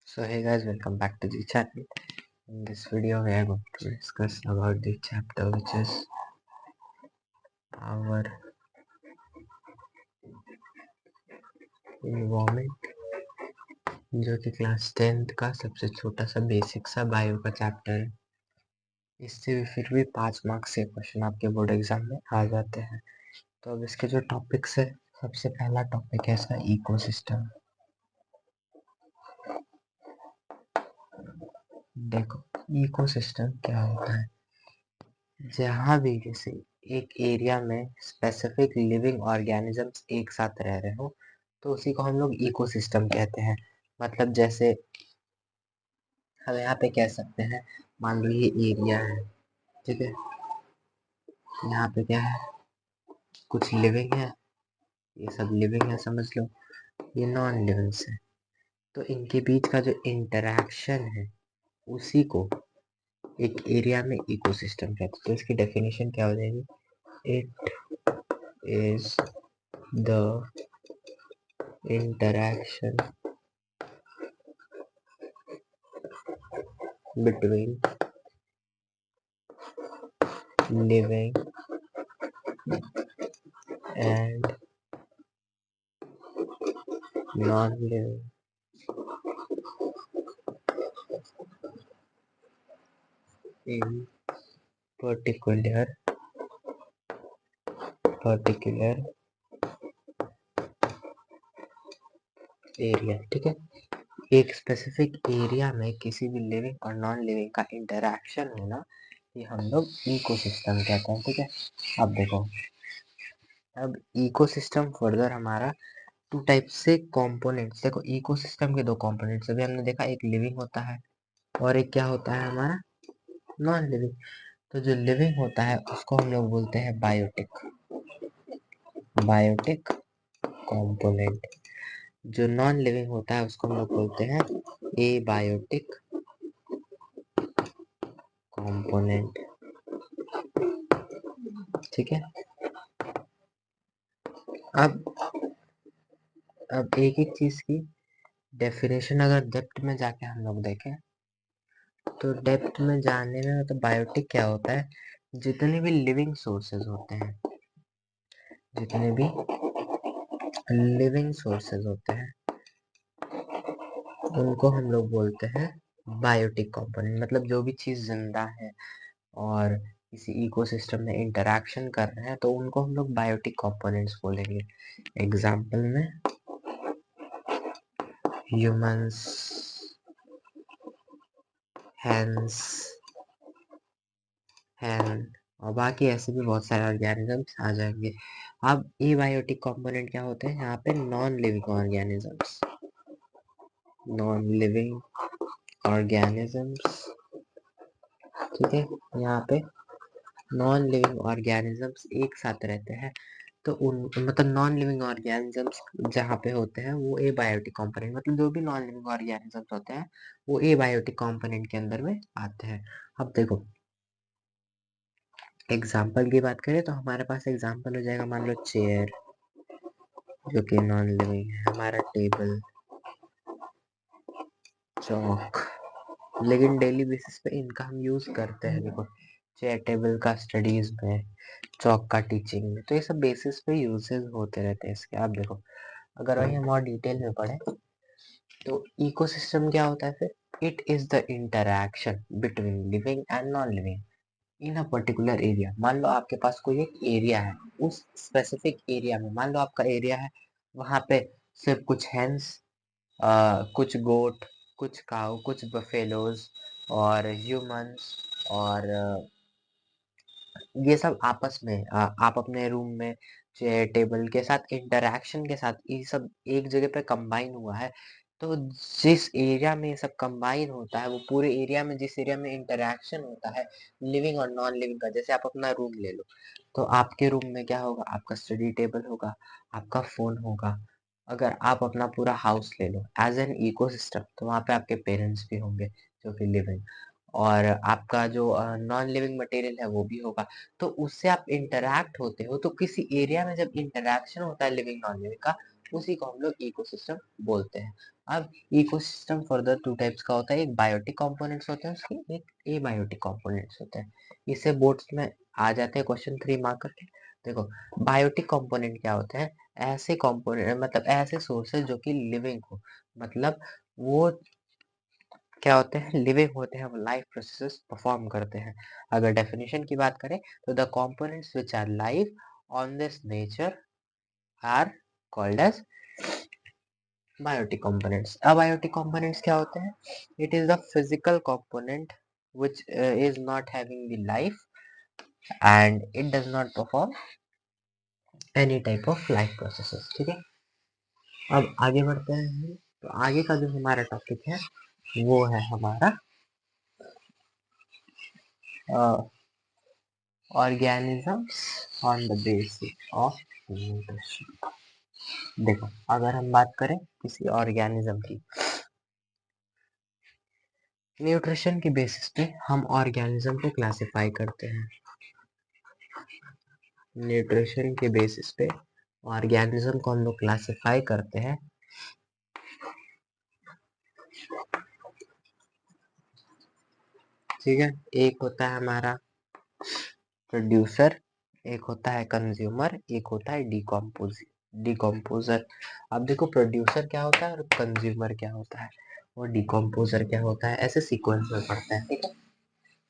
So hey guys, welcome back to the channel. In this video we are going to discuss about the chapter which is our environment, जो कि class 10th का सबसे छोटा सा basic सा bio का chapter है। इससे भी फिर भी 5 मार्क्स के क्वेश्चन आपके बोर्ड एग्जाम में आ जाते हैं। तो अब इसके जो टॉपिक्स है, सबसे पहला टॉपिक है इसका इकोसिस्टम। देखो इकोसिस्टम क्या होता है, जहाँ भी जैसे एक एरिया में स्पेसिफिक लिविंग ऑर्गेनिजम्स एक साथ रह रहे हो तो उसी को हम लोग इकोसिस्टम कहते हैं। मतलब जैसे हम यहाँ पे कह सकते हैं, मान लो ये एरिया है, ठीक है, यहाँ पे क्या है, कुछ लिविंग है, ये सब लिविंग है समझ लो, ये नॉन लिविंग है। तो इनके बीच का जो इंटरेक्शन है उसी को एक एरिया में इकोसिस्टम कहते हैं। तो इसकी डेफिनेशन क्या हो जाएगी, it is the interaction between living and non-living in particular area. ठीक है, एक स्पेसिफिक एरिया में किसी भी लिविंग और नॉन लिविंग का इंटरेक्शन होना, ये हम लोग इकोसिस्टम कहते हैं। ठीक है, अब देखो, अब इकोसिस्टम फर्दर हमारा टू टाइप से कंपोनेंट्स, देखो इकोसिस्टम के दो कंपोनेंट्स अभी हमने देखा, एक लिविंग होता है और एक क्या होता है हमारा, नॉन लिविंग। तो जो लिविंग होता है उसको हम लोग बोलते हैं बायोटिक कंपोनेंट। जो नॉन लिविंग होता है उसको हम लोग बोलते हैं एबायोटिक कंपोनेंट। ठीक है, अब एक एक चीज की डेफिनेशन अगर डेप्थ में जाके हम लोग देखें तो डेप्थ में जाने में मतलब बायोटिक क्या होता है, जितने भी लिविंग सोर्सेज होते हैं, जितने भी लिविंग सोर्सेज होते हैं उनको हम लोग बोलते हैं बायोटिक कंपोनेंट। मतलब जो भी चीज जिंदा है और किसी इकोसिस्टम में इंटरेक्शन कर रहे हैं तो उनको हम लोग बायोटिक कंपोनेंट्स बोलेंगे। एग्जाम्पल में ह्यूमंस, हैंस, हैन और बाकी ऐसे भी बहुत सारे ऑर्गेनिजम्स आ जाएंगे। अब एबायोटिक कंपोनेंट क्या होते हैं, यहाँ पे non living organisms, non living organisms. ठीक है, यहाँ पे नॉन लिविंग ऑर्गेनिजम्स एक साथ रहते हैं तो उन मतलब नॉन लिविंग ऑर्गेनिजम्स जहाँ पे होते हैं वो एबायोटिक कंपोनेंट, मतलब जो भी नॉन लिविंग ऑर्गेनिजम्स होते हैं वो एबायोटिक कंपोनेंट के अंदर में आते हैं। अब देखो एग्जाम्पल की बात करें तो हमारे पास एग्जाम्पल हो जाएगा, मान लो चेयर जो कि नॉन लिविंग है, हमारा टेबल, चौक, लेकिन डेली बेसिस पे इनका हम यूज करते हैं। देखो चेयर टेबल का स्टडीज में, चौक का टीचिंग में, तो ये सब बेसिस पे यूजेस होते रहते हैं इसके। आप देखो अगर वही हम और डिटेल में पढ़े तो इकोसिस्टम क्या होता है फिर, it is the interaction between living and non living in a particular area. मान लो आपके पास कोई एक एरिया है, उस स्पेसिफिक एरिया में मान लो आपका एरिया है, वहां पे सिर्फ कुछ हेंस, कुछ गोट, कुछ काऊ, कुछ बफेलोज और ह्यूमंस और ये सब आपस में आप अपने रूम में चेयर टेबल के साथ इंटरेक्शन के साथ ये सब एक जगह पे कंबाइन हुआ है। तो जिस एरिया में ये सब कंबाइन होता है वो पूरे एरिया में, जिस एरिया में इंटरेक्शन होता है लिविंग और नॉन लिविंग का, जैसे आप अपना रूम ले लो तो आपके रूम में क्या होगा, आपका स्टडी टेबल होगा, आपका फोन होगा। अगर आप अपना पूरा हाउस ले लो एज एन इकोसिस्टम तो वहाँ पे आपके पेरेंट्स भी होंगे जो कि लिविंग, और आपका जो नॉन लिविंग मटेरियल है वो भी होगा। तो उससे आप इंटरैक्ट होते हो, तो किसी एरिया में जब इंटरैक्शन होता है लिविंग नॉन लिविंग का उसी को हम लोग इकोसिस्टम बोलते हैं। अब इकोसिस्टम फर्दर 2 टाइप्स का होता है, एक बायोटिक कंपोनेंट्स होते हैं उसके, एक एबायोटिक कंपोनेंट्स होते हैं। इससे बोर्ड्स में आ जाते हैं क्वेश्चन 3 मार्क करके। देखो बायोटिक कंपोनेंट क्या होते हैं, ऐसे कंपोनेंट मतलब ऐसे सोर्सेज जो कि लिविंग हो, मतलब वो क्या होते हैं, लिविंग होते हैं, वो लाइफ प्रोसेसेस परफॉर्म करते हैं। अगर डेफिनेशन की बात करें तो the components which are live on this nature are called as biotic components. Abiotic components क्या होते हैं, it is the physical component which is not having the life and it does not perform any type of life processes। ठीक है, अब आगे बढ़ते हैं। तो आगे का जो हमारा टॉपिक है वो है हमारा organisms on the basis of nutrition. देखो अगर हम बात करें किसी ऑर्गेनिज्म की, न्यूट्रिशन के बेसिस पे हम ऑर्गेनिज्म को क्लासिफाई करते हैं। न्यूट्रिशन के बेसिस पे ऑर्गेनिज्म को हम लोग क्लासिफाई करते हैं। ठीक है, एक होता है हमारा प्रोड्यूसर, एक होता है कंज्यूमर, एक होता है डिकम्पोजर। अब देखो प्रोड्यूसर क्या होता है और कंज्यूमर क्या होता है और डिकम्पोजर क्या होता है, ऐसे सीक्वेंस में पढ़ते हैं। ठीक है,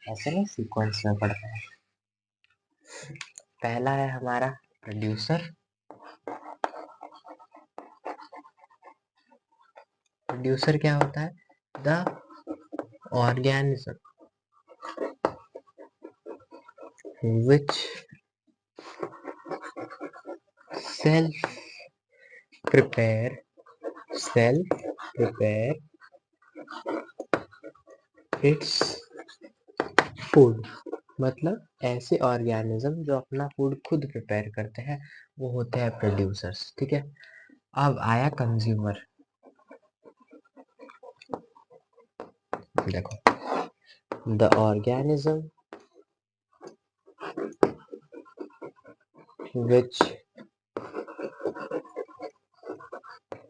ऐसे नहीं सीक्वेंस में पढ़ते हैं। पहला है हमारा प्रोड्यूसर। प्रोड्यूसर क्या होता है, the organism which self prepare its food. मतलब ऐसे ऑर्गेनिज्म जो अपना फूड खुद प्रिपेयर करते हैं वो होते हैं प्रोड्यूसर्स। ठीक है, अब आया कंज्यूमर। देखो the organism which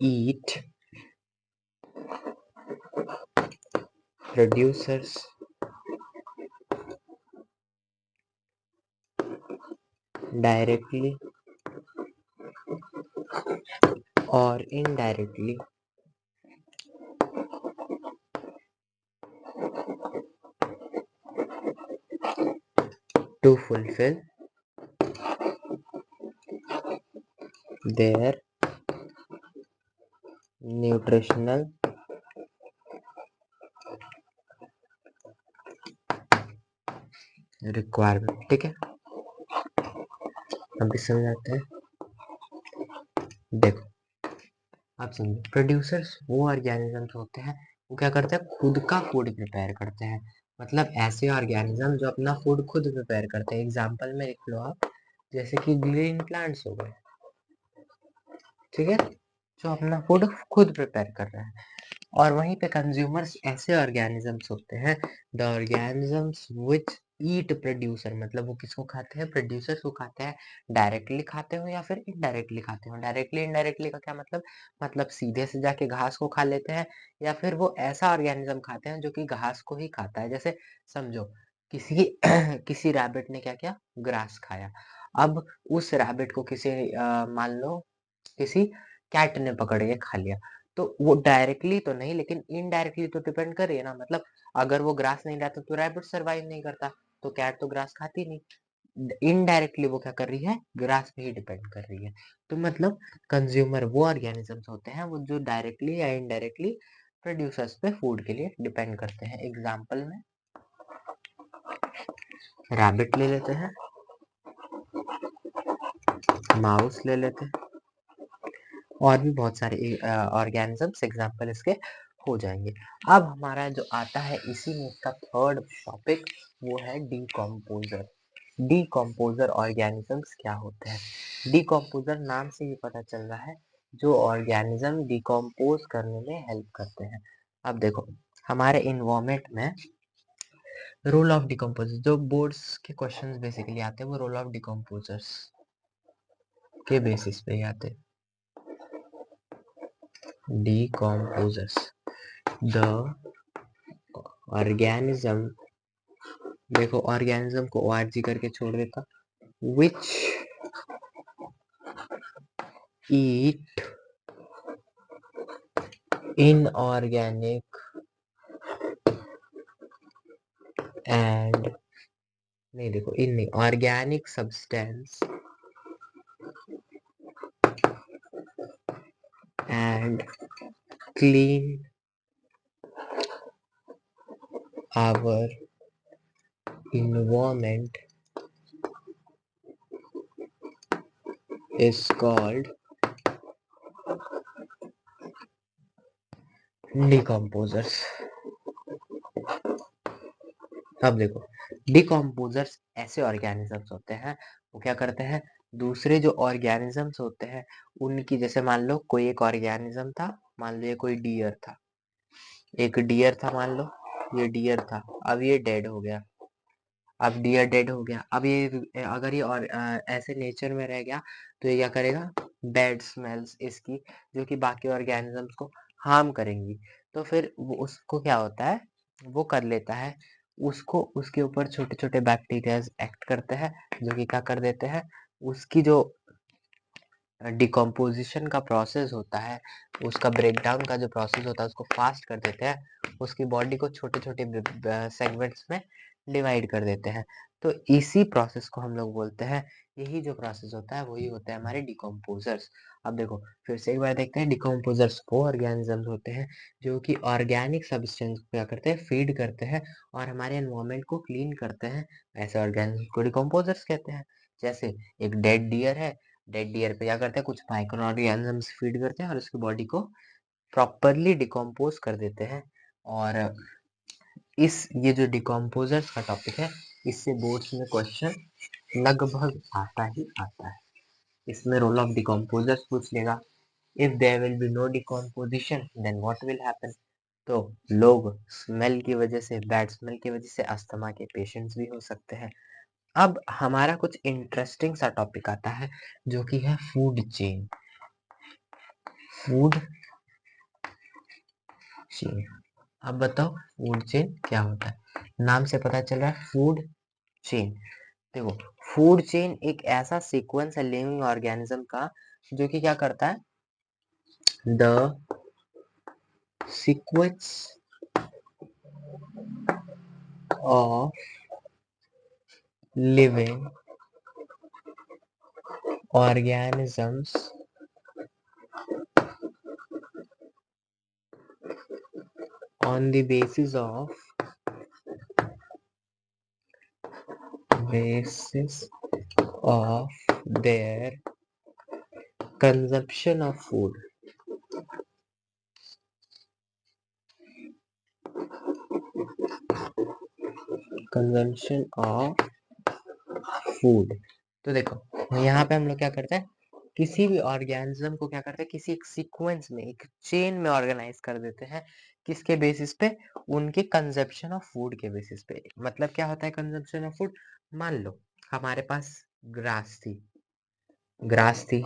eat producers directly or indirectly to fulfill their nutritional requirement. ठीक है, अभी समझाते हैं। देखो आप समझो, प्रोड्यूसर्स वो ऑर्गेनिजम्स होते हैं वो क्या करते हैं, खुद का फूड प्रिपेयर करते हैं। मतलब ऐसे ऑर्गेनिज्म जो अपना फूड खुद प्रिपेयर करते हैं। एग्जांपल में लिख लो आप, जैसे कि ग्रीन प्लांट्स हो गए। ठीक है, जो अपना फूड खुद प्रिपेयर कर रहे हैं। और वहीं पे कंज्यूमर्स ऐसे ऑर्गेनिजम्स होते हैं, the organisms which eat producer, मतलब वो किसको खाते हैं, प्रोड्यूसर्स को खाते हैं। डायरेक्टली खाते हो या फिर इनडायरेक्टली खाते हो। डायरेक्टली इनडायरेक्टली का क्या मतलब, मतलब सीधे से जाके घास को खा लेते हैं, या फिर वो ऐसा ऑर्गेनिज्म खाते हैं जो कि घास को ही खाता है। जैसे समझो किसी किसी रैबिट ने क्या किया, ग्रास खाया। अब उस रैबिट को किसी मान लो किसी कैट ने पकड़ के खा लिया, तो वो डायरेक्टली तो नहीं लेकिन इनडायरेक्टली तो डिपेंड कर रही है ना। मतलब अगर वो ग्रास नहीं लाता तो रैबिट सरवाइव नहीं करता, तो कैट तो ग्रास खाती नहीं। इनडायरेक्टली वो क्या कर रही है, ग्रास पे ही डिपेंड कर रही है। तो मतलब कंज्यूमर वो ऑर्गेनिजम्स होते हैं वो जो डायरेक्टली या इनडायरेक्टली प्रोड्यूसर्स पे फूड के लिए डिपेंड करते हैं। एग्जाम्पल में रैबिट ले लेते हैं, माउस ले लेते हैं, और भी बहुत सारे ऑर्गेनिजम्स एग्जाम्पल इसके हो जाएंगे। अब हमारा जो आता है इसी में इसका थर्ड टॉपिक वो है डीकम्पोजर। डीकम्पोजर ऑर्गेनिजम्स क्या होते हैं, डीकम्पोजर नाम से ही पता चल रहा है जो ऑर्गेनिज्म डिकम्पोज करने में हेल्प करते हैं। अब देखो हमारे इन्वायरमेंट में रोल ऑफ डिकम्पोजर, जो बोर्ड्स के क्वेश्चंस बेसिकली आते हैं वो रोल ऑफ डिकम्पोजर्स के बेसिस पे ही आते हैं। डिकम्पोजर्स द ऑर्गेनिज्म, देखो ऑर्गेनिज्म को ORG करके छोड़ देता, which eat inorganic and नहीं देखो इन नहीं organic substance and clean our environment is called decomposers। अब देखो डिकम्पोजर्स ऐसे ऑर्गेनिजम्स होते हैं, वो क्या करते हैं, दूसरे जो ऑर्गेनिजम्स होते हैं उनकी, जैसे मान लो कोई एक ऑर्गेनिज्म था, मान लो ये कोई डियर था, एक डियर था मान लो, ये डियर था, अब ये डेड हो गया, अब डियर डेड हो गया, अब ये अगर ये और ऐसे नेचर में रह गया तो ये क्या करेगा, बैड स्मेल्स इसकी जो कि बाकी ऑर्गेनिजम्स को हार्म करेंगी, तो फिर वो उसको क्या होता है, वो कर लेता है, उसको उसके ऊपर छोटे छोटे बैक्टीरियाज एक्ट करते हैं जो कि क्या कर देते हैं, उसकी जो डिकम्पोजिशन का प्रोसेस होता है, उसका ब्रेकडाउन का जो प्रोसेस होता है उसको फास्ट कर देते हैं, उसकी बॉडी को छोटे छोटे सेगमेंट्स में डिवाइड कर देते हैं। तो इसी प्रोसेस को हम लोग बोलते हैं, यही जो प्रोसेस होता है वही होता है हमारे डिकम्पोजर्स। अब देखो फिर से एक बार देखते हैं, डिकम्पोजर्स वो ऑर्गेनिजम्स होते हैं जो कि ऑर्गेनिक सब्सटेंस को क्या करते हैं, फीड करते हैं और हमारे एनवायरमेंट को क्लीन करते हैं, ऐसे ऑर्गेनिज्म को डिकम्पोजर्स कहते हैं। जैसे एक डेड डियर है, डेड डियर पे क्या करते हैं, कुछ माइक्रो ऑर्गेनिजम्स फीड करते हैं और उसकी बॉडी को प्रॉपरली डिकम्पोज कर देते हैं। और ये जो डिकम्पोजर्स का टॉपिक है, इससे बोर्ड्स में क्वेश्चन लगभग आता ही आता है। इसमें रोल ऑफ डिकम्पोजर्स पूछ लेगा, if there will be no decomposition then what will happen. तो लोग स्मेल की वजह से, बैड स्मेल की वजह से अस्थमा के पेशेंट्स भी हो सकते हैं। अब हमारा कुछ इंटरेस्टिंग सा टॉपिक आता है जो कि है फूड चेन। फूड चेन, अब बताओ फूड चेन क्या होता है, नाम से पता चल रहा है फूड चेन। देखो फूड चेन एक ऐसा सीक्वेंस है लिविंग ऑर्गेनिज्म का जो कि क्या करता है, the sequence of living organisms on the basis of their consumption of food। Consumption of food. तो देखो यहाँ पे हम लोग क्या करते हैं, किसी भी ऑर्गेनिज्म को क्या करते हैं, किसी एक सीक्वेंस में, एक चेन में ऑर्गेनाइज कर देते हैं, किसके बेसिस पे, उनके कंजप्शन ऑफ फूड के बेसिस पे। मतलब क्या होता है कंजप्शन ऑफ फूड, मान लो हमारे पास ग्रास थी, ग्रास थी,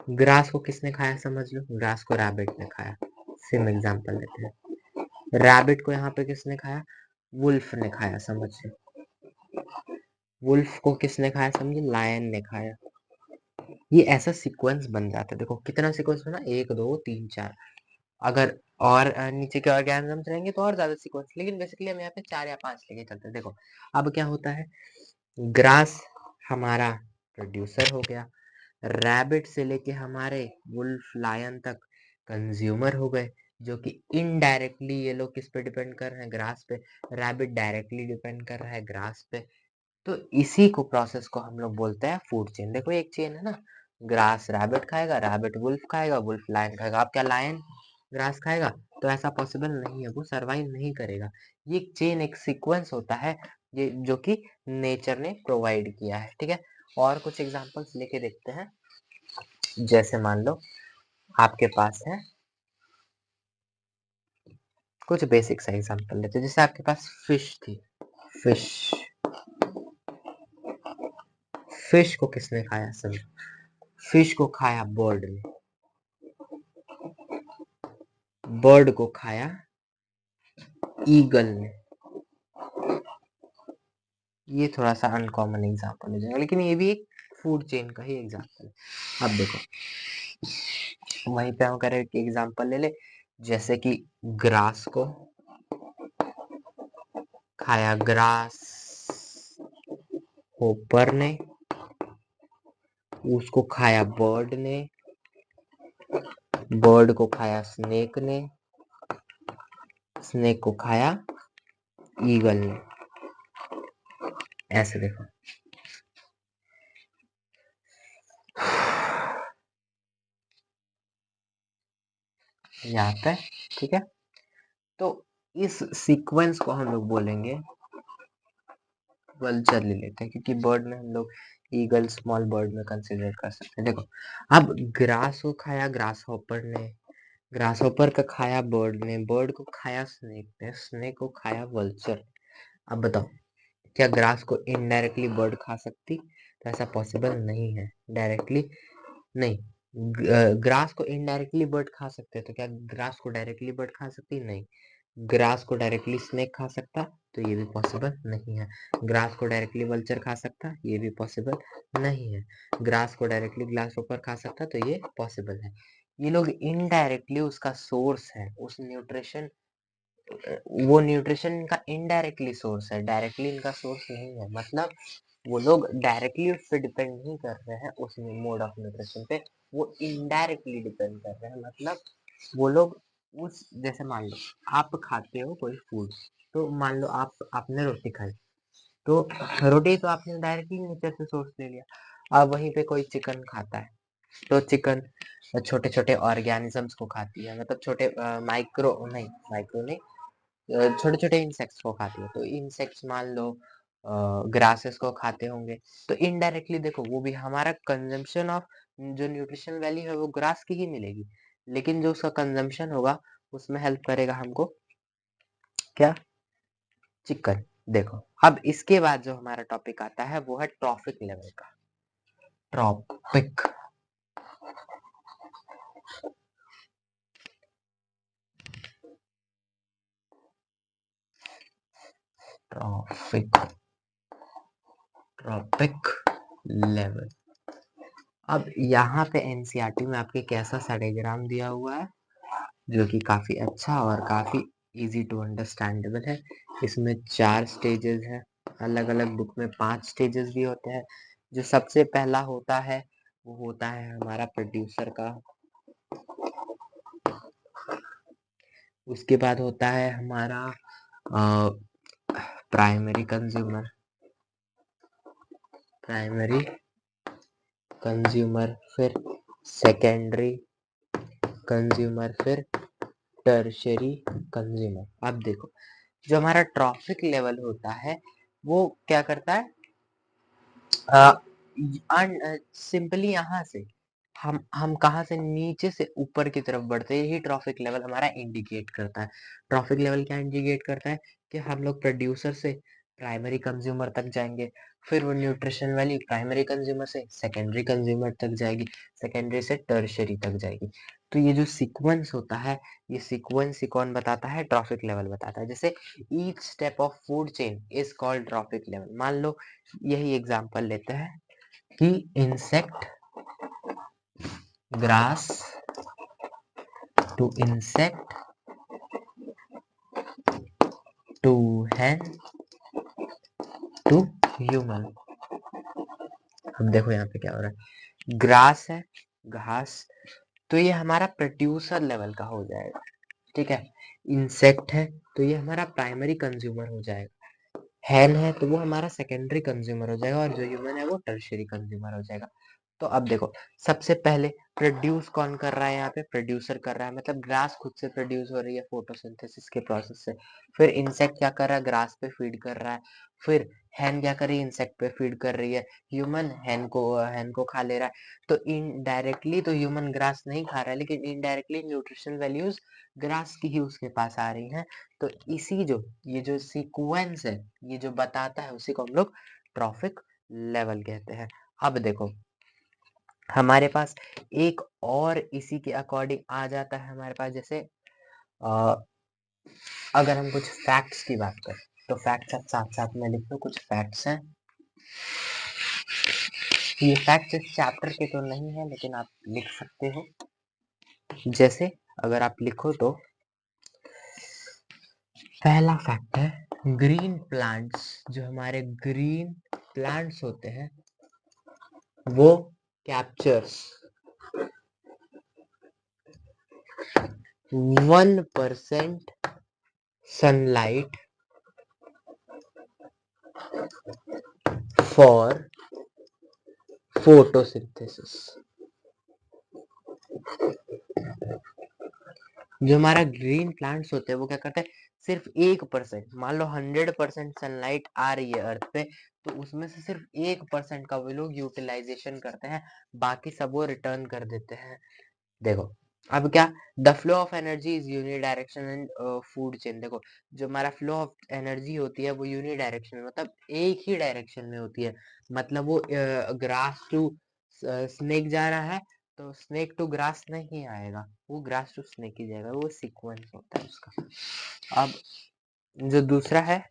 ग्रास को किसने खाया समझ लो, ग्रास को रैबिट ने खाया, सेम एग्जांपल लेते हैं, रैबिट को यहाँ पे किसने खाया, वुल्फ ने खाया, समझ लो, वुल्फ को किसने खाया समझे, लायन ने खाया। ये ऐसा सीक्वेंस बन जाता है, देखो कितना सीक्वेंस बना, 1 2 3 4, अगर और नीचे के ऑर्गेनिजम्स रहेंगे तो और ज्यादा सीक्वेंस, लेकिन बेसिकली हम यहाँ पे 4 या 5 लेके चलते हैं। देखो अब क्या होता है, ग्रास हमारा प्रोड्यूसर हो गया, रैबिट से लेके हमारे वुल्फ लायन तक कंज्यूमर हो गए, जो कि इनडायरेक्टली ये लोग किस पे डिपेंड कर रहे हैं, ग्रास पे, रैबिट डायरेक्टली डिपेंड कर रहा है ग्रास पे। तो इसी को प्रोसेस को हम लोग बोलते हैं फूड चेन। देखो एक चेन है ना, ग्रास रैबिट खाएगा, रैबिट वुल्फ खाएगा, वुल्फ लायन खाएगा। अब क्या लायन ग्रास खाएगा, तो ऐसा पॉसिबल नहीं है, वो सरवाइव नहीं करेगा। ये एक चेन, एक सीक्वेंस होता है ये जो कि नेचर ने प्रोवाइड किया है, ठीक है। और कुछ एग्जांपल्स लेके देखते हैं, जैसे मान लो आपके पास है, कुछ बेसिक सा एग्जांपल लेते हैं, जैसे आपके पास फिश थी, फिश, फिश को किसने खाया, समझो, फिश को खाया बर्ड ने, बर्ड को खाया ईगल ने। ये थोड़ा सा अनकॉमन एग्जांपल हो जाएगा, लेकिन ये भी एक फूड चेन का ही एग्जांपल है। अब देखो वहीं पे हम करें एक एग्जांपल ले ले, जैसे कि ग्रास को खाया ग्रास होपर ने, उसको खाया बर्ड ने, बर्ड को खाया स्नेक ने, स्नेक को खाया ईगल ने। ऐसे देखो, यहाँ पे ठीक है। तो इस सीक्वेंस को हम लोग बोलेंगे वल्चर ले लेते हैं, क्योंकि बर्ड में हम लोग ईगल स्मॉल बर्ड में कंसीडर कर सकते हैं। देखो अब ग्रास को खाया ग्रास हॉपर ने, ग्रास हॉपर का खाया बर्ड ने, बर्ड को खाया स्नेक ने, स्नेक को खाया वल्चर। अब बताओ क्या ग्रास को इनडायरेक्टली बर्ड खा सकती? तो ऐसा पॉसिबल नहीं है, डायरेक्टली नहीं। ग्रास को इनडायरेक्टली बर्ड खा सकते हैं, तो क्या ग्रास को डायरेक्टली बर्ड खा सकती? नहीं। ग्रास को डायरेक्टली स्नेक खा सकता? तो ये भी पॉसिबल नहीं है। ग्रास को डायरेक्टली वल्चर खा सकता? ये भी पॉसिबल नहीं है। ग्रास को डायरेक्टली ग्रास हॉपर खा सकता? तो ये पॉसिबल है। ये लोग इनडायरेक्टली उसका सोर्स है, उस न्यूट्रिशन, वो न्यूट्रिशन इनका इनडायरेक्टली सोर्स है, डायरेक्टली इनका सोर्स नहीं है। मतलब वो लोग डायरेक्टली उस पे डिपेंड नहीं कर रहे हैं, उस मोड ऑफ न्यूट्रिशन पे, वो इनडायरेक्टली डिपेंड कर रहे हैं। मतलब वो लोग उस, जैसे मान लो आप खाते हो कोई फूड, तो मान लो आपने रोटी खाई, तो रोटी तो आपने डायरेक्टली नेचर से सोर्स ले लिया। अब वहीं पे कोई चिकन खाता है, तो चिकन छोटे छोटे ऑर्गेनिजम्स को खाती है, मतलब छोटे माइक्रो नहीं, छोटे छोटे इंसेक्ट्स को खाती है। तो इंसेक्ट्स मान लो ग्रासेस को खाते होंगे, तो इनडायरेक्टली देखो वो भी हमारा कंजम्पशन ऑफ जो न्यूट्रिशन वैल्यू है वो ग्रास की ही मिलेगी, लेकिन जो उसका कंजम्पशन होगा उसमें हेल्प करेगा हमको क्या? चिकन। देखो अब इसके बाद जो हमारा टॉपिक आता है वो है ट्रॉफिक लेवल का। Tropic, trophic, tropic level. अब यहाँ पे एनसीईआरटी में आपके कैसा सा डायग्राम दिया हुआ है, जो कि काफी अच्छा और काफी इजी टू अंडरस्टैंडेबल है। इसमें 4 स्टेजेस हैं, अलग अलग बुक में 5 स्टेजेस भी होते हैं। जो सबसे पहला होता है वो होता है हमारा प्रोड्यूसर का, उसके बाद होता है हमारा प्राइमरी कंज्यूमर, प्राइमरी कंज्यूमर, फिर सेकेंडरी कंज्यूमर, फिर टर्शरी कंज्यूमर। अब देखो जो हमारा ट्रॉफिक लेवल होता है वो क्या करता है, सिंपली यहाँ से हम कहाँ से नीचे से ऊपर की तरफ बढ़ते हैं, यही ट्रॉफिक लेवल हमारा इंडिकेट करता है। ट्रॉफिक लेवल क्या इंडिकेट करता है कि हम लोग प्रोड्यूसर से प्राइमरी कंज्यूमर तक जाएंगे, फिर वो न्यूट्रिशन वैल्यू प्राइमरी कंज्यूमर से सेकेंडरी कंज्यूमर तक जाएगी, सेकेंडरी से टर्शरी तक जाएगी। तो ये जो सीक्वेंस होता है, ये सीक्वेंस ही कौन बताता है? ट्रॉफिक लेवल बताता है। जैसे each step of food chain is called trophic level. मान लो यही एग्जांपल लेते हैं कि insect, grass to insect to hen to human। अब देखो यहाँ पे क्या हो रहा है, ग्रास है, घास, तो ये हमारा प्रोड्यूसर लेवल का हो जाएगा, ठीक है। इंसेक्ट है तो ये हमारा प्राइमरी कंज्यूमर हो जाएगा, हैन है तो वो हमारा सेकेंडरी कंज्यूमर हो जाएगा, और जो ह्यूमन है वो टर्शियरी कंज्यूमर हो जाएगा। तो अब देखो सबसे पहले प्रोड्यूस कौन कर रहा है? यहाँ पे प्रोड्यूसर कर रहा है, मतलब ग्रास खुद से प्रोड्यूस हो रही है फोटोसिंथेसिस के प्रोसेस से। फिर इंसेक्ट क्या कर रहा है? ग्रास पे फीड कर रहा है। फिर हैन क्या कर रही है? इंसेक्ट पे फीड कर रही है। ह्यूमन हैन को खा ले रहा है। तो इनडायरेक्टली तो ह्यूमन ग्रास नहीं खा रहा है, लेकिन इनडायरेक्टली न्यूट्रिशन वैल्यूज ग्रास की ही उसके पास आ रही हैं। तो इसी जो ये जो सीक्वेंस है, ये जो बताता है, उसी को हम लोग ट्रॉफिक लेवल कहते हैं। अब देखो हमारे पास एक और इसी के अकॉर्डिंग आ जाता है हमारे पास, जैसे अगर हम कुछ फैक्ट्स की बात करें तो फैक्ट्स आप साथ साथ में लिख लो, कुछ फैक्ट्स हैं। ये फैक्ट्स इस चैप्टर के तो नहीं है लेकिन आप लिख सकते हो। जैसे अगर आप लिखो तो पहला फैक्ट है ग्रीन प्लांट्स, जो हमारे ग्रीन प्लांट्स होते हैं वो कैप्चर्स 1% सनलाइट फॉर फोटोसिंथेसिस। जो हमारा ग्रीन प्लांट्स होते हैं वो क्या करते हैं, सिर्फ 1%, मान लो 100% सनलाइट आ रही है अर्थ पे, तो उसमें से सिर्फ 1% का वो लोग यूटिलाइजेशन करते हैं, बाकी सब वो रिटर्न कर देते हैं। देखो अब क्या, the flow of energy is unidirection in food chain. देखो जो हमारा फ्लो ऑफ एनर्जी होती है वो यूनिडायरेक्शन में, मतलब एक ही डायरेक्शन में होती है। मतलब वो ग्रास टू स्नेक जा रहा है तो स्नेक टू ग्रास नहीं आएगा, वो ग्रास टू स्नेक ही जाएगा, वो सीक्वेंस होता है उसका। अब जो दूसरा है,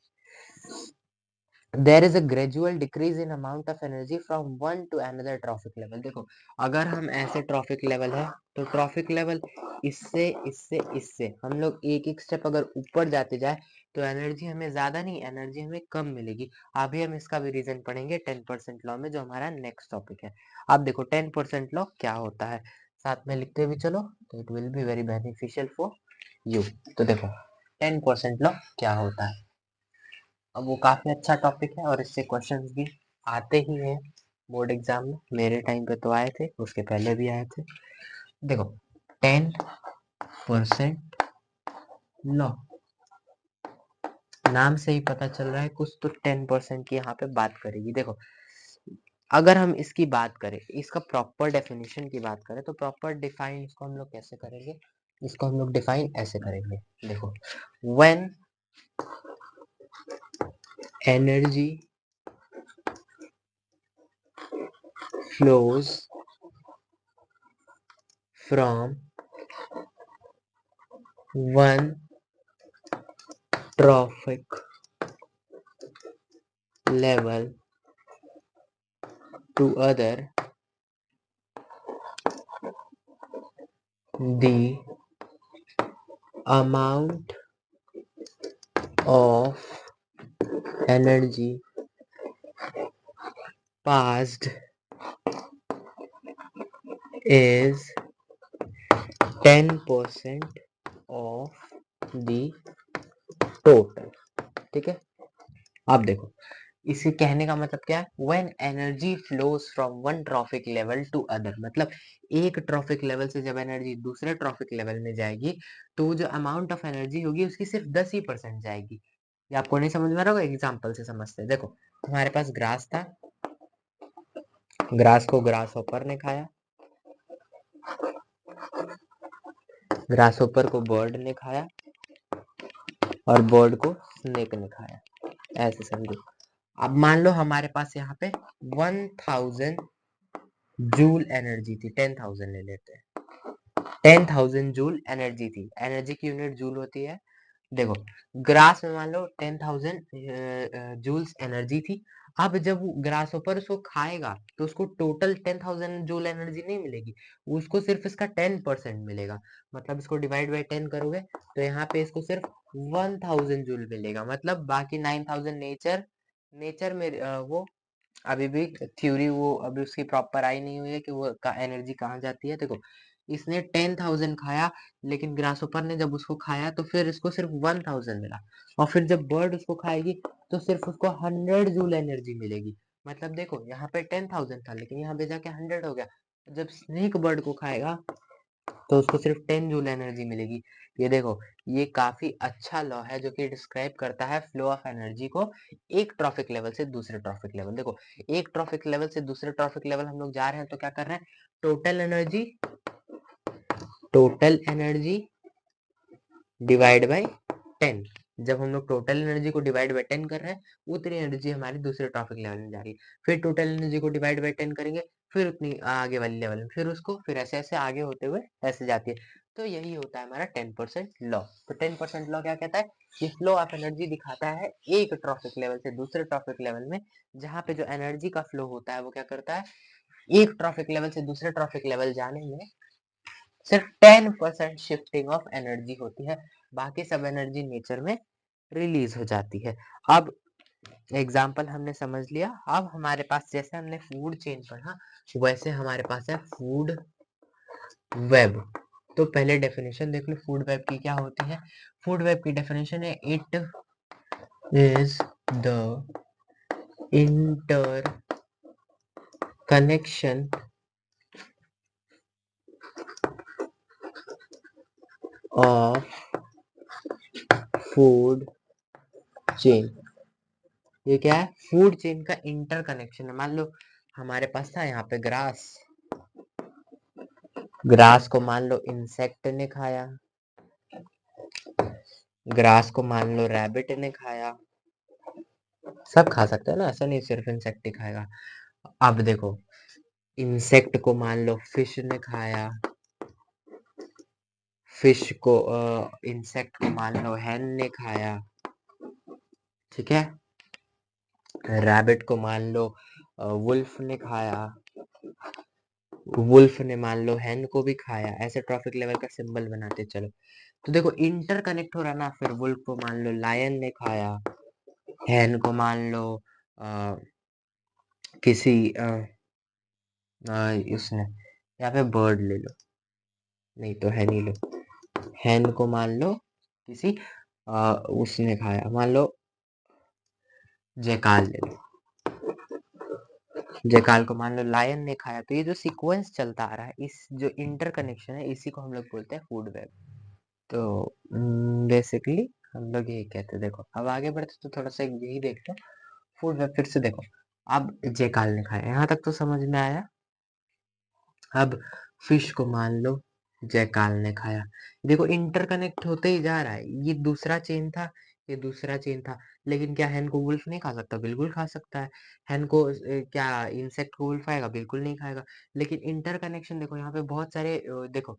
there is a gradual decrease in amount of energy from one to another trophic level। देखो अगर हम ऐसे ट्रॉफिक लेवल है तो ट्रॉफिक लेवल इससे इससे इससे हम लोग एक एक स्टेप अगर ऊपर जाते जाए तो एनर्जी हमें ज्यादा नहीं, एनर्जी हमें कम मिलेगी। अभी हम इसका भी रीजन पढ़ेंगे 10% लॉ में, जो हमारा नेक्स्ट टॉपिक है। अब देखो 10% लॉ क्या होता है, साथ में लिखते भी चलो, तो it will be very beneficial for you. तो देखो 10% लॉ क्या होता है, अब वो काफी अच्छा टॉपिक है और इससे क्वेश्चंस भी आते ही हैं बोर्ड एग्जाम में। मेरे टाइम पे तो आए थे, उसके पहले भी आए थे। देखो 10% लॉ, नाम से ही पता चल रहा है कुछ तो 10% की यहाँ पे बात करेगी। देखो अगर हम इसकी बात करें, इसका प्रॉपर डेफिनेशन की बात करें, तो प्रॉपर डिफाइन इसको हम लोग कैसे करेंगे, इसको हम लोग डिफाइन ऐसे करेंगे। देखो when energy flows from one traffic level to other, the amount of energy passed is 10% of the total। ठीक है, अब देखो इसे कहने का मतलब क्या है, when energy flows from one trophic level to other, मतलब एक ट्रॉफिक लेवल से जब एनर्जी दूसरे ट्रॉफिक लेवल में जाएगी तो जो अमाउंट ऑफ एनर्जी होगी उसकी सिर्फ 10% जाएगी। ये आपको नहीं समझ में आ रहा होगा, एग्जाम्पल से समझते हैं। देखो हमारे पास ग्रास था, ग्रास को ग्रास हॉपर ने खाया, ग्रास हॉपर को बर्ड ने खाया और बर्ड को स्नेक ने खाया, ऐसे समझो। अब मान लो हमारे पास यहाँ पे 1000 जूल एनर्जी थी, 10,000 ले लेते हैं, 10,000 जूल एनर्जी थी, एनर्जी की यूनिट जूल होती है। देखो ग्रास में मान लो 10,000 जूल्स एनर्जी थी। अब जब ग्रास ऊपर उसको खाएगा तो उसको टोटल 10,000 जूल एनर्जी नहीं मिलेगी, उसको सिर्फ इसका 10% मिलेगा। मतलब इसको डिवाइड बाई 10 करोगे तो यहाँ पे इसको सिर्फ 1000 जूल मिलेगा, मतलब बाकी 9,000 नेचर, नेचर में वो अभी भी थ्योरी वो अभी उसकी प्रॉपर आई नहीं हुई है कि वो का एनर्जी कहाँ जाती है। देखो इसने 10,000 खाया, लेकिन ग्रासहोपर ने जब उसको खाया तो फिर इसको सिर्फ 1000 मिला, और फिर जब बर्ड उसको खाएगी तो सिर्फ उसको 100 जूल एनर्जी मिलेगी। मतलब देखो यहाँ पे 10,000 था लेकिन यहाँ पे जाके 100 हो गया। जब स्नेक बर्ड को खाएगा तो उसको सिर्फ 10 जूल एनर्जी मिलेगी। ये देखो ये काफी अच्छा लॉ है जो कि डिस्क्राइब करता है फ्लो ऑफ एनर्जी को एक ट्रॉफिक लेवल से दूसरे ट्रॉफिक लेवल। देखो एक ट्रॉफिक लेवल से दूसरे ट्रॉफिक लेवल हम लोग जा रहे हैं तो क्या कर रहे हैं, total energy, total energy divide by 10। जब हम लोग टोटल एनर्जी को डिवाइड बाय 10 कर रहे हैं उतनी एनर्जी हमारी दूसरे ट्रॉफिक लेवल में जा रही है। फिर टोटल एनर्जी को डिवाइड बाय 10 करेंगे, फिर उतनी आगे वाली लेवल में, फिर उसको, फिर ऐसे ऐसे आगे होते हुए ऐसे जाती है। तो यही होता है हमारा 10% लॉ। तो 10% लॉ क्या कहता है? ये फ्लो ऑफ एनर्जी दिखाता है एक ट्रॉफिक लेवल से दूसरे ट्रॉफिक लेवल में, जहाँ पे जो एनर्जी का फ्लो होता है वो क्या करता है, एक ट्रॉफिक लेवल से दूसरे ट्रॉफिक लेवल जाने में सिर्फ 10% शिफ्टिंग ऑफ एनर्जी होती है, बाकी सब एनर्जी नेचर में रिलीज हो जाती है। अब एग्जाम्पल हमने समझ लिया। अब हमारे पास जैसे हमने फूड चेन पढ़ा वैसे हमारे पास है फूड वेब। तो पहले डेफिनेशन देख लो फूड वेब की क्या होती है। फूड वेब की डेफिनेशन है, it is the inter connection of food chain. ये क्या है? फूड चेन का इंटर कनेक्शन है। मान लो हमारे पास था यहाँ पे ग्रास, ग्रास को मान लो इंसेक्ट ने खाया, ग्रास को मान लो रैबिट ने खाया, सब खा सकते हैं ना, ऐसा नहीं सिर्फ इंसेक्ट ही खाएगा। अब देखो इंसेक्ट को मान लो फिश ने खाया, फिश को इंसेक्ट को मान लो हैन ने खाया, ठीक है। रैबिट को मान लो वुल्फ ने खाया, वुल्फ ने मान लो हैन को भी खाया, ऐसे ट्रॉफिक लेवल का सिंबल बनाते चलो। तो देखो इंटर कनेक्ट हो रहा ना, फिर वुल्फ को मान लो लायन ने खाया, हैन को मान लो किसी उसने, यहाँ पे बर्ड ले लो, नहीं तो हैन ही लो, हैन को मान लो किसी उसने खाया, मान लो जयकाल ले लो, जयकाल को मान लो लायन ने खाया। तो ये जो सीक्वेंस चलता आ रहा है, इस जो इंटर कनेक्शन है इसी को हम लोग बोलते हैं फूड वेब। तो बेसिकली हम लोग यही कहते हैं। देखो अब आगे बढ़ते तो थोड़ा सा यही देखते हैं फूड वेब फिर से। देखो अब जयकाल ने खाया, यहाँ तक तो समझ में आया। अब फिश को मान लो जयकाल ने खाया, देखो इंटरकनेक्ट होते ही जा रहा है। ये दूसरा चेन था, ये दूसरा चेन था, लेकिन क्या हैन को वुल्फ नहीं खा सकता? बिल्कुल खा सकता है। हैन को क्या इंसेक्ट को वुल्फ खाएगा? बिल्कुल नहीं खाएगा। लेकिन इंटरकनेक्शन देखो यहाँ पे बहुत सारे देखो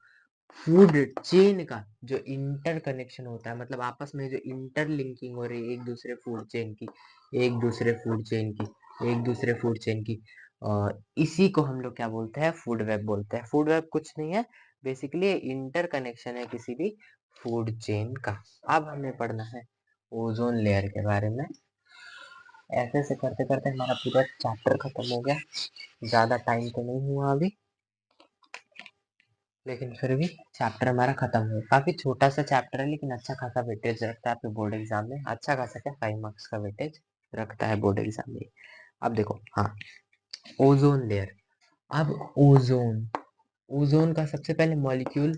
फूड चेन का जो इंटर कनेक्शन होता है, मतलब आपस में जो इंटरलिंकिंग हो रही है एक दूसरे फूड चेन की, एक दूसरे फूड चेन की, एक दूसरे फूड चेन की, इसी को हम लोग क्या बोलते हैं? फूड वेब बोलते हैं। फूड वेब कुछ नहीं है, बेसिकली इंटर कनेक्शन है किसी भी फूड चेन का। अब हमें पढ़ना है ओजोन लेयर के बारे में। ऐसे ऐसे करते करते हमारा पूरा चैप्टर खत्म हो गया, ज्यादा टाइम तो नहीं हुआ अभी, लेकिन फिर भी चैप्टर हमारा खत्म हो। काफी छोटा सा चैप्टर है लेकिन अच्छा खासा वेटेज रखता है आपके बोर्ड एग्जाम में। अच्छा खासा क्या, 5 मार्क्स का वेटेज रखता है बोर्ड एग्जाम में। अब देखो हाँ, ओजोन लेयर। अब ओजोन, ओजोन का सबसे पहले मॉलिक्यूल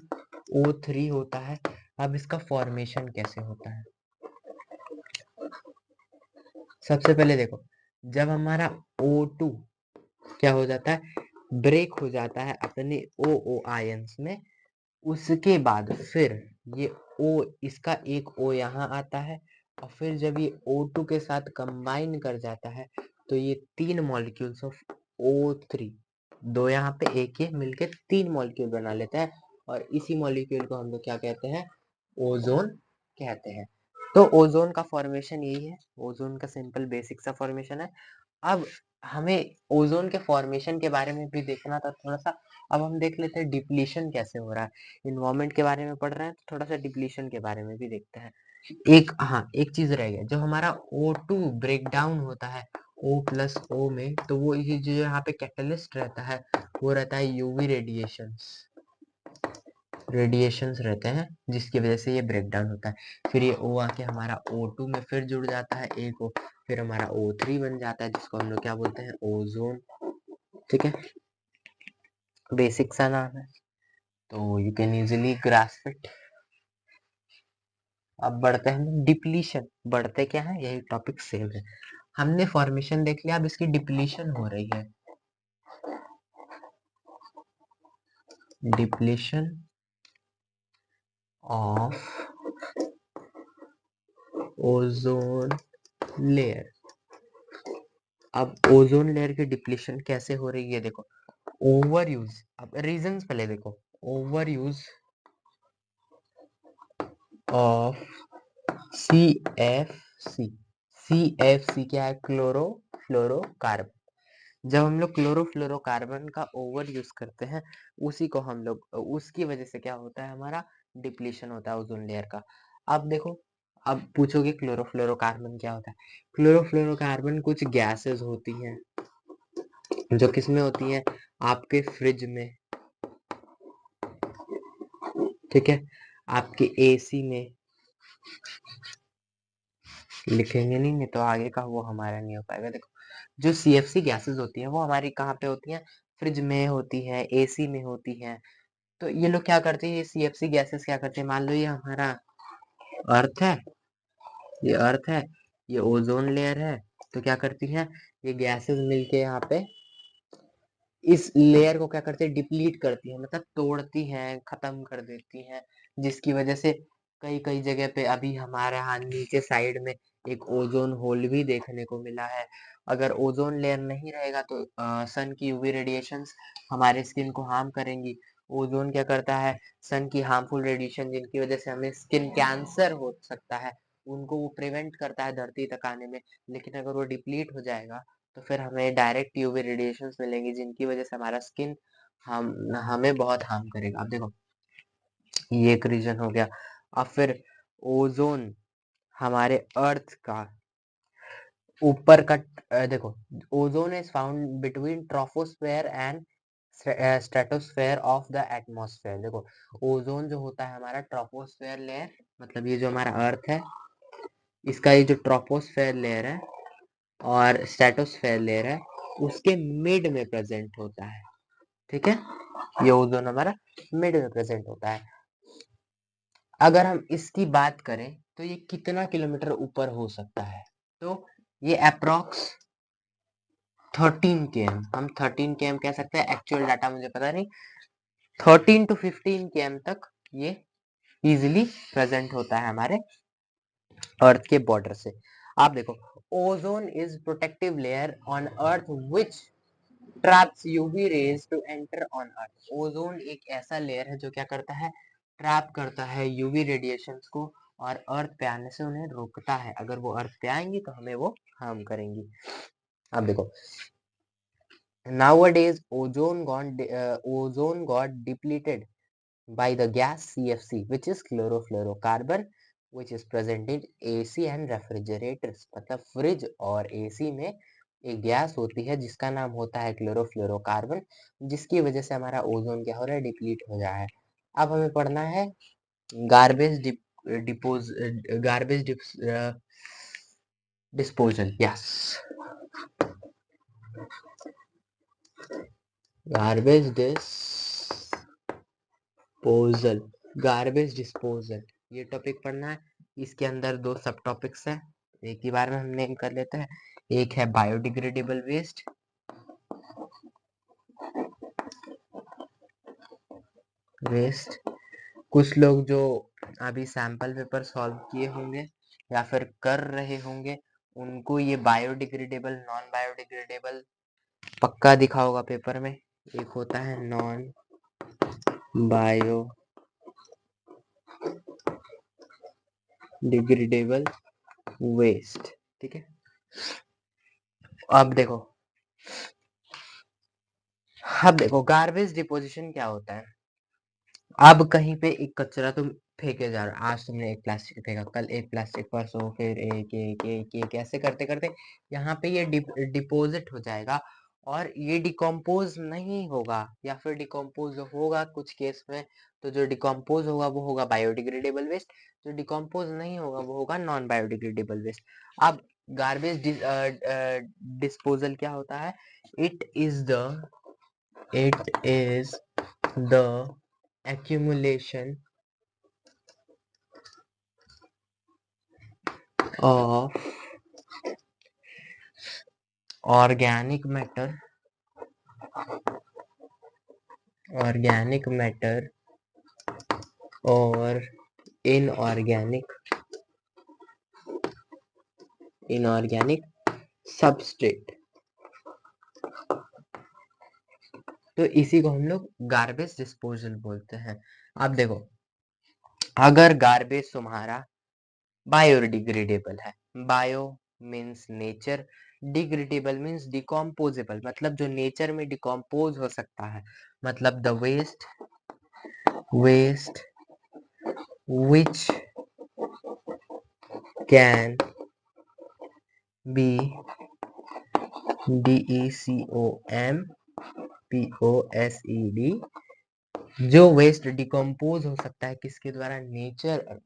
O3 होता है। अब इसका फॉर्मेशन कैसे होता है? सबसे पहले देखो, जब हमारा O2 क्या हो जाता है, ब्रेक हो जाता है अपने O आयंस में, उसके बाद फिर ये O, इसका एक O यहाँ आता है, और फिर जब ये O2 के साथ कंबाइन कर जाता है तो ये 3 मॉलिक्यूल्स ऑफ O3, 2 यहाँ पे एक ये मिलके 3 मॉलिक्यूल बना लेता है, और इसी मॉलिक्यूल को हम लोग क्या कहते हैं? ओजोन कहते हैं। तो ओजोन का फॉर्मेशन यही है, ओजोन का सिंपल बेसिक सा फॉर्मेशन है। अब हमें ओजोन के फॉर्मेशन के बारे में भी देखना था थोड़ा सा। अब हम देख लेते हैं डिप्लीशन कैसे हो रहा है। इन्वायरमेंट के बारे में पढ़ रहे हैं तो थोड़ा सा डिप्लीशन के बारे में भी देखते हैं। एक हाँ, एक चीज रह गया, जो हमारा O2 ब्रेक डाउन होता है O प्लस O में, तो वो ये जो यहाँ पे कैटलिस्ट रहता है वो रहता है यूवी रेडिएशंस, रेडिएशंस रहते हैं जिसकी वजह से ये ब्रेक डाउन होता है। फिर ये O आके हमारा O2 में फिर जुड़ जाता है एक O, फिर हमारा O3 बन जाता है जिसको हम लोग क्या बोलते हैं? ओजोन। ठीक है, बेसिक सा नाम है तो you can easily grasp it. अब बढ़ते हैं डिप्लीशन। बढ़ते क्या है, यही टॉपिक सेम है। हमने फॉर्मेशन देख लिया, अब इसकी डिप्लीशन हो रही है। Depletion of ozone layer. अब ओजोन लेयर की डिप्लीशन कैसे हो रही है देखो, ओवर यूज। अब रीजंस पहले देखो, over use of CFC। CFC क्या है? क्लोरोफ्लोरोकार्बन। जब हम लोग क्लोरोफ्लोरोकार्बन का ओवर यूज करते हैं, उसी को हम लोग, उसकी वजह से क्या होता है, हमारा डिप्लीशन होता है ओजोन लेयर का। अब देखो, अब पूछोगे क्लोरोफ्लोरोकार्बन क्या होता है? क्लोरोफ्लोरोकार्बन कुछ गैसेस होती हैं जो किसमें होती हैं? आपके फ्रिज में, ठीक है, आपके एसी में। लिखेंगे नहीं तो आगे का वो हमारा नहीं हो पाएगा। देखो, जो CFC गैसेस होती हैं वो हमारी कहाँ पे होती हैं? फ्रिज में होती है, एसी में होती है। तो ये लोग क्या करते हैं, ये CFC गैसेस क्या करते हैं, मान लो ये हमारा अर्थ है, ये अर्थ है, ये ओजोन लेयर है। तो क्या करती हैं ये गैसेस मिलके यहाँ पे इस लेयर को क्या करती है, डिप्लीट करती है, मतलब तोड़ती हैं, खत्म कर देती हैं, जिसकी वजह से कई कई जगह पे अभी हमारे यहाँ नीचे साइड में एक ओजोन होल भी देखने को मिला है। अगर ओजोन लेयर नहीं रहेगा तो सन की यूवी रेडिएशंस हमारे स्किन को हार्म करेंगी। ओजोन क्या करता है, सन की हार्मफुल रेडिएशन जिनकी वजह से हमें स्किन कैंसर हो सकता है, उनको वो प्रिवेंट करता है धरती तक आने में। लेकिन अगर वो डिप्लीट हो जाएगा तो फिर हमें डायरेक्ट यूवी रेडिएशंस मिलेंगी, जिनकी वजह से हमारा स्किन हम हमें बहुत हार्म करेगा। अब देखो, ये एक रीजन हो गया। अब फिर ओजोन हमारे अर्थ का ऊपर का देखो, ozone is found between troposphere and stratosphere of the atmosphere. देखो, ओजोन जो होता है हमारा ट्रोपोस्फेयर लेयर, मतलब ये जो हमारा अर्थ है, इसका ये जो ट्रोपोस्फेयर लेयर है और स्ट्रेटोस्फेयर लेयर है, उसके मिड में प्रेजेंट होता है। ठीक है, ये ओजोन हमारा मिड में प्रेजेंट होता है। अगर हम इसकी बात करें तो ये कितना किलोमीटर ऊपर हो सकता है? तो ये अप्रोक्स 13 km, हम 13 km कह सकते हैं, एक्चुअल डाटा मुझे पता नहीं। 13 to 15 km तक ये इजिली प्रेजेंट होता है हमारे अर्थ के बॉर्डर से। आप देखो, ozone is protective layer on earth which traps UV rays to enter on earth. Ozone एक ऐसा लेयर है जो क्या करता है, ट्रैप करता है यूवी रेडिएशंस को और अर्थ पे आने से उन्हें रोकता है। अगर वो अर्थ पे आएंगी तो हमें वो हार्म करेंगी। अब देखो, nowadays ozone got depleted by the gas CFC, which is chlorofluorocarbon, which is present in AC and refrigerators। मतलब फ्रिज और AC में एक गैस होती है जिसका नाम होता है क्लोरोफ्लोरोकार्बन, जिसकी वजह से हमारा ओजोन क्या हो रहा है, डिप्लीट हो रहा है। अब हमें पढ़ना है garbage garbage disposal. Yes, garbage disposal, garbage disposal, ये टॉपिक पढ़ना है। इसके अंदर दो सब टॉपिक्स हैं, एक ही बार में हम नेम कर लेते हैं। एक है बायोडिग्रेडेबल वेस्ट, कुछ लोग जो अभी सैंपल पेपर सॉल्व किए होंगे या फिर कर रहे होंगे, उनको ये बायोडिग्रेडेबल, नॉन बायोडिग्रेडेबल पक्का दिखा होगा पेपर में। एक होता है नॉन बायो डिग्रेडेबल वेस्ट, ठीक है। अब देखो गार्बेज डिपोजिशन क्या होता है। अब कहीं पे एक कचरा तुम फेंके जा रहे हो, आज तुमने एक प्लास्टिक फेंका, कल एक प्लास्टिक, परसों फिर एक ऐसे करते करते यहाँ पे ये डिपोजिट हो जाएगा और ये डिकम्पोज नहीं होगा, या फिर डिकम्पोज होगा कुछ केस में। तो जो डिकम्पोज होगा वो होगा बायोडिग्रेडेबल वेस्ट, जो डिकम्पोज नहीं होगा वो होगा नॉन बायोडिग्रेडेबल वेस्ट। अब गार्बेज डिस्पोजल क्या होता है? It is the accumulation of organic matter or inorganic substrate। तो इसी को हम लोग गार्बेज डिस्पोजल बोलते हैं। अब देखो, अगर गार्बेज तुम्हारा बायोडिग्रेडेबल है, bio means nature, degradable means decomposable, मतलब जो नेचर में डिकम्पोज हो सकता है, मतलब the waste which can be DECOMPOSED, जो वेस्ट डिकम्पोज हो सकता है किसके द्वारा, नेचर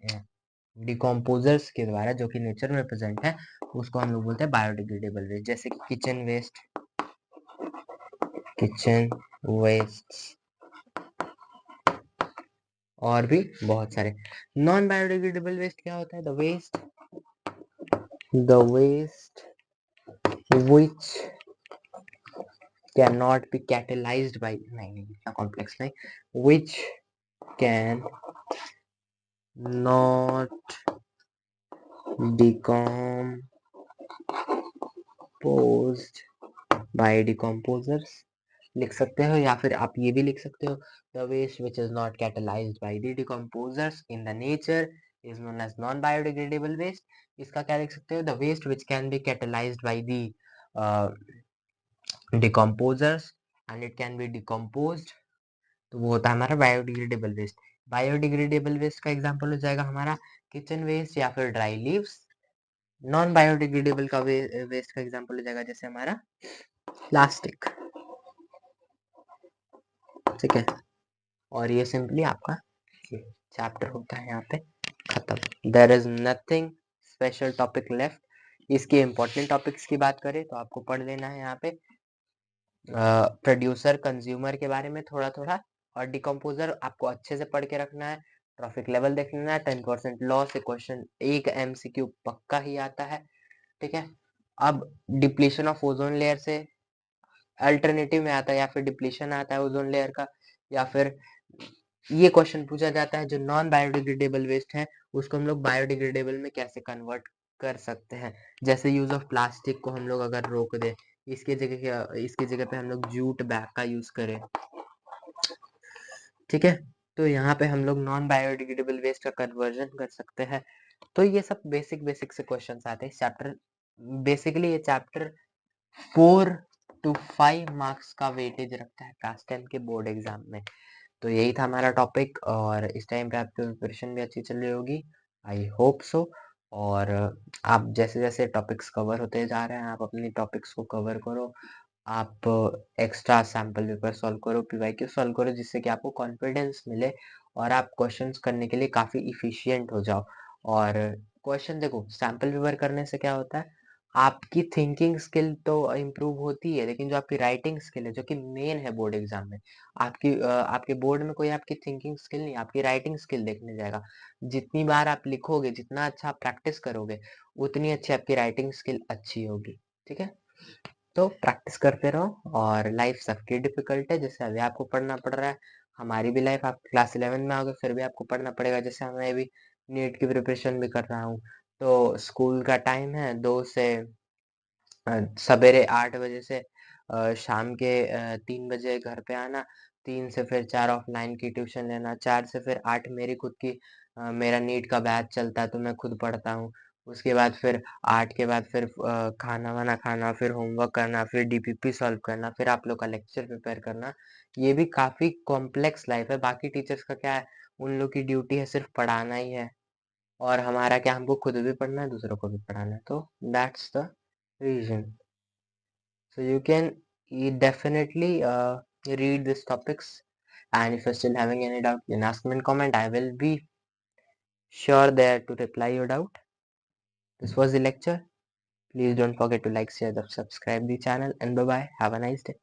डिकम्पोजर्स के द्वारा, जो कि नेचर में प्रेजेंट है, उसको हम लोग बोलते हैं बायोडिग्रेडेबल वेस्ट। जैसे कि किचन वेस्ट और भी बहुत सारे। नॉन बायोडिग्रेडेबल वेस्ट क्या होता है, the waste which can not be catalysed by, नहीं इतना कॉम्प्लेक्स नहीं, which can not decomposed by decomposers लिख सकते हो, या फिर आप ये भी लिख सकते हो, the waste which is not catalysed by the decomposers in the nature is known as non biodegradable waste. इसका क्या लिख सकते हो, the waste which can be catalysed by the decomposers and it can be decomposed, तो वो होता है हमारा बायोडिग्रेडेबल वेस्ट। बायोडिग्रेडेबल वेस्ट का एग्जांपल हो जाएगा हमारा किचन वेस्ट या फिर ड्राई लीव्स। नॉन बायोडिग्रेडेबल का वेस्ट का एग्जांपल हो जाएगा जैसे हमारा प्लास्टिक, ठीक है। और ये सिंपली आपका चैप्टर होता है यहाँ पे खत्म। There is nothing special topic left. इसके इम्पोर्टेंट टॉपिक्स की बात करें तो आपको पढ़ लेना है यहाँ पे प्रोड्यूसर कंज्यूमर के बारे में थोड़ा थोड़ा, और डिकम्पोजर आपको अच्छे से पढ़ के रखना है। ट्रॉफिक लेवल देख लेना है, 10% लॉस से क्वेश्चन एक MCQ पक्का ही आता है, ठीक है। अब डिप्लीशन ऑफ ओजोन लेयर से अल्टरनेटिव में आता है, या फिर डिप्लीशन आता है ओजोन लेयर का, या फिर ये क्वेश्चन पूछा जाता है जो नॉन बायोडिग्रेडेबल वेस्ट है उसको हम लोग बायोडिग्रेडेबल में कैसे कन्वर्ट कर सकते हैं। जैसे यूज ऑफ प्लास्टिक को हम लोग अगर रोक दे, इसकी जगह पे हम लोग जूट बैग का यूज करें, ठीक है, तो यहाँ पे हम लोग नॉन बायोडिग्रेडेबल वेस्ट का कन्वर्जन कर सकते हैं। तो ये सब बेसिक से क्वेश्चंस आते हैं चैप्टर। बेसिकली ये चैप्टर 4 to 5 मार्क्स का वेटेज रखता है क्लास 10 के बोर्ड एग्जाम में। तो यही था हमारा टॉपिक, और इस टाइम पे आपकी प्रिपरेशन भी अच्छी चल रही होगी, आई होप सो। और आप जैसे जैसे टॉपिक्स कवर होते जा रहे हैं, आप अपनी टॉपिक्स को कवर करो, आप एक्स्ट्रा सैम्पल पेपर सॉल्व करो, PYQ सॉल्व करो, जिससे कि आपको कॉन्फिडेंस मिले और आप क्वेश्चंस करने के लिए काफ़ी इफिशियंट हो जाओ। और क्वेश्चन देखो, सैम्पल पेपर करने से क्या होता है, आपकी थिंकिंग स्किल तो इम्प्रूव होती है, लेकिन जो आपकी राइटिंग स्किल है, जो कि मेन है बोर्ड एग्जाम में, आपके बोर्ड में कोई आपकी थिंकिंग स्किल नहीं, आपकी राइटिंग स्किल देखने जाएगा। जितनी बार आप लिखोगे, जितना अच्छा आप प्रैक्टिस करोगे, उतनी अच्छी आपकी राइटिंग स्किल अच्छी होगी, ठीक है। तो प्रैक्टिस करते रहो, और लाइफ सबकी डिफिकल्ट है, जैसे अभी आपको पढ़ना पड़ रहा है, हमारी भी लाइफ, आप क्लास 11 में आओगे फिर भी आपको पढ़ना पड़ेगा, जैसे मैं भी नीट की प्रिपरेशन भी कर रहा हूँ। तो स्कूल का टाइम है 2 से सवेरे 8 बजे से शाम के 3 बजे घर पे आना, 3 से फिर 4 ऑफलाइन की ट्यूशन लेना, 4 से फिर 8 मेरी खुद की मेरा नीट का बैच चलता है तो मैं खुद पढ़ता हूँ। उसके बाद फिर 8 के बाद फिर खाना वाना खाना, फिर होमवर्क करना, फिर DPP सॉल्व करना, फिर आप लोग का लेक्चर प्रिपेयर करना। ये भी काफ़ी कॉम्प्लेक्स लाइफ है। बाकी टीचर्स का क्या है, उन लोग की ड्यूटी है सिर्फ पढ़ाना ही है, और हमारा क्या, हमको खुद भी पढ़ना है, दूसरों को भी पढ़ाना है। तो that's the reason. So you can definitely read these topics, and if you're still having any doubt, you can ask me in comment. I will be sure there to reply your doubt. This was the lecture. Please don't forget to like, share, subscribe the channel, and bye bye. Have a nice day.